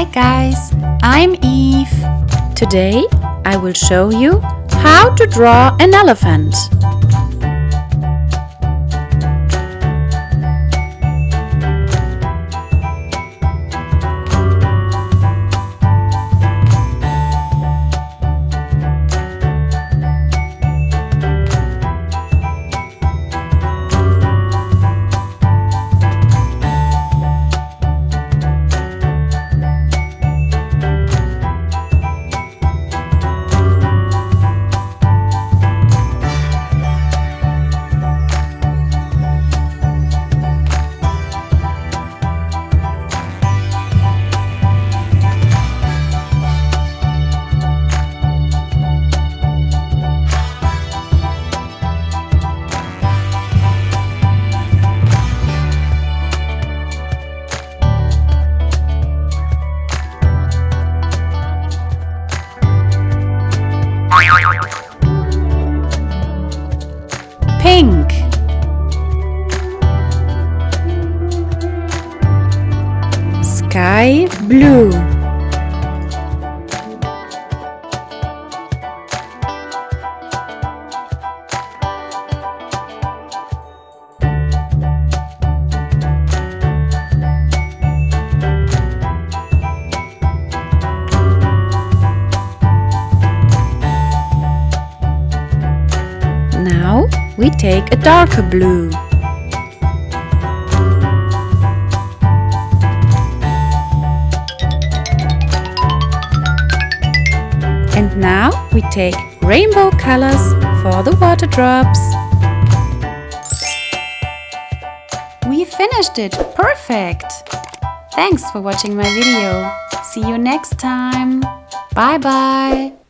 Hi guys, I'm Eve. Today I will show you how to draw an elephant. Pink, sky blue, now we take a darker blue. And now we take rainbow colors for the water drops. We finished it! Perfect! Thanks for watching my video. See you next time. Bye bye!